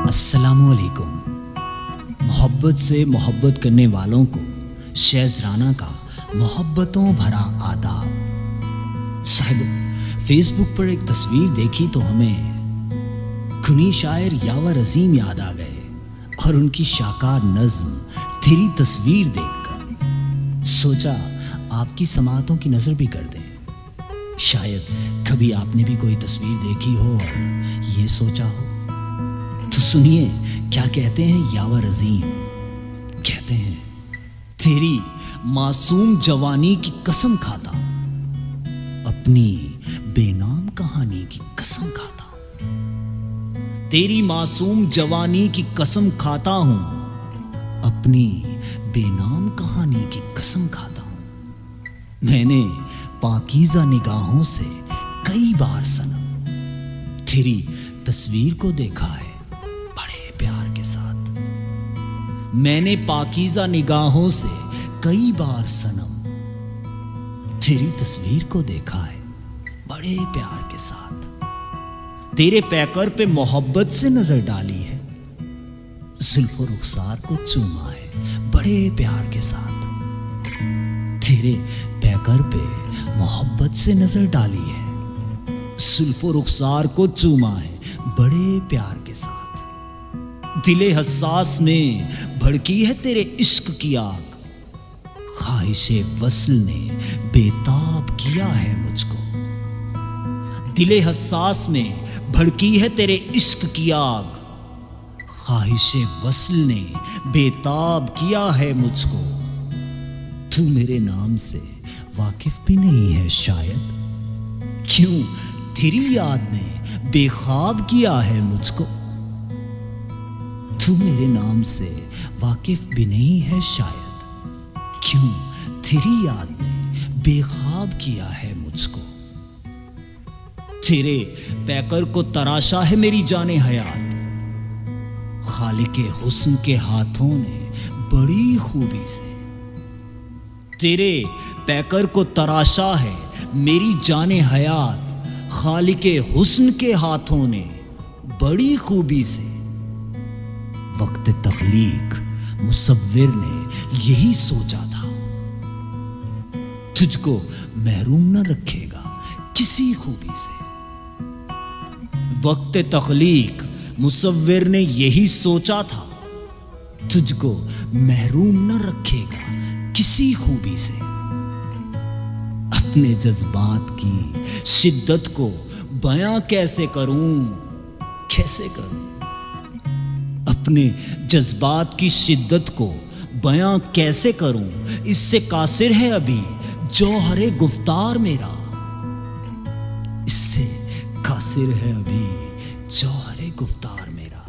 अस्सलामुअलैकुम। मोहब्बत से मोहब्बत करने वालों को शैज़ राना का मोहब्बतों भरा आदाब। साहिब, फेसबुक पर एक तस्वीर देखी तो हमें खुनी शायर यावर अजीम याद आ गए और उनकी शाकार नज़्म तेरी तस्वीर देखकर सोचा आपकी समातों की नज़र भी कर दें। शायद कभी आपने भी कोई तस्वीर देखी हो और ये सोचा हो। तो सुनिए क्या कहते हैं यावर अजीम। कहते हैं, तेरी मासूम जवानी की कसम खाता, अपनी बेनाम कहानी की कसम खाता। तेरी मासूम जवानी की कसम खाता हूं, अपनी बेनाम कहानी की कसम खाता हूं। मैंने पाकीज़ा निगाहों से कई बार सनम तेरी तस्वीर को देखा है बड़े प्यार के साथ। मैंने पाकीज़ा निगाहों से कई बार सनम तेरी तस्वीर को देखा है बड़े प्यार के साथ। तेरे पैकर पे मोहब्बत से नजर डाली है, जुल्फो रुखसार को चूमा है बड़े प्यार के साथ। तेरे पैकर पे मोहब्बत से नजर डाली है, जुल्फो रुखसार को चूमा है बड़े प्यार के साथ। दिले हसास में भड़की है तेरे इश्क की आग, ख्वाहिशे वस्ल ने बेताब किया है मुझको। दिले हसास में भड़की है तेरे इश्क की आग, ख्वाहिशे वस्ल ने बेताब किया है मुझको। तू मेरे नाम से वाकिफ भी नहीं है शायद, क्यों तेरी याद ने बेख्वाब किया है मुझको। तू मेरे नाम से वाकिफ भी नहीं है शायद, क्यों तेरी याद ने बेख्वाब किया है मुझको। तेरे पैकर को तराशा है मेरी जाने हयात, खालिके हुस्न के हाथों ने बड़ी खूबी से। तेरे पैकर को तराशा है मेरी जाने हयात, खालिके हुस्न के हाथों ने बड़ी खूबी से। वक्त तख्लीक मुसव्विर ने यही सोचा था, तुझको महरूम न रखेगा किसी खूबी से। वक्त तख्लीक मुसव्विर ने यही सोचा था, तुझको महरूम न रखेगा किसी खूबी से। अपने जज्बात की शिद्दत को बयां कैसे करूं, कैसे करूं। अपने जज्बात की शिद्दत को बयां कैसे करूं, इससे कासिर है अभी जौहरे गुफ्तार मेरा। इससे कासिर है अभी जौहरे गुफ्तार मेरा।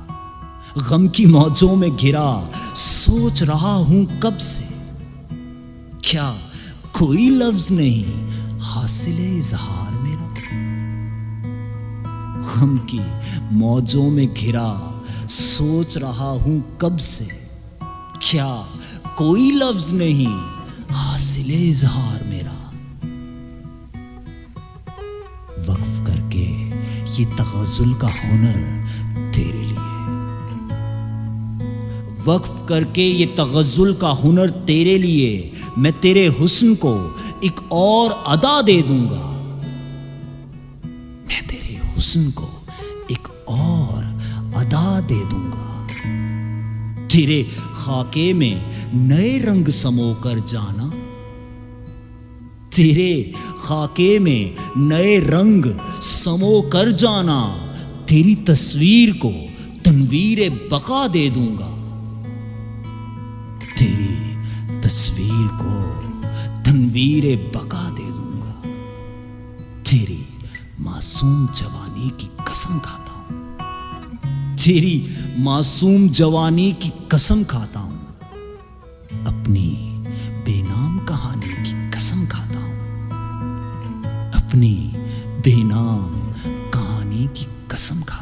गम की मौजों में घिरा सोच रहा हूं कब से, क्या कोई लफ्ज नहीं हासिले इजहार मेरा। गम की मौजों में घिरा सोच रहा हूं कब से, क्या कोई लफ्ज नहीं हासिले इजहार मेरा। वक्फ करके ये तगज़ुल का हुनर तेरे लिए, वक्फ करके ये तगज़ुल का हुनर तेरे लिए, मैं तेरे हुस्न को एक और अदा दे दूंगा। मैं तेरे हुस्न को एक और अदा दे दूंगा। तेरे खाके में नए रंग समो कर जाना, तेरे खाके में नए रंग समो कर जाना। तेरी तस्वीर को तनवीर बका दे दूंगा, तेरी तस्वीर को तनवीर बका दे दूंगा। तेरी मासूम जवानी की कसम खाता हूं, तेरी मासूम जवानी की कसम खाता हूं, अपनी बेनाम कहानी की कसम खाता हूं, अपनी बेनाम कहानी की कसम खाता हूं।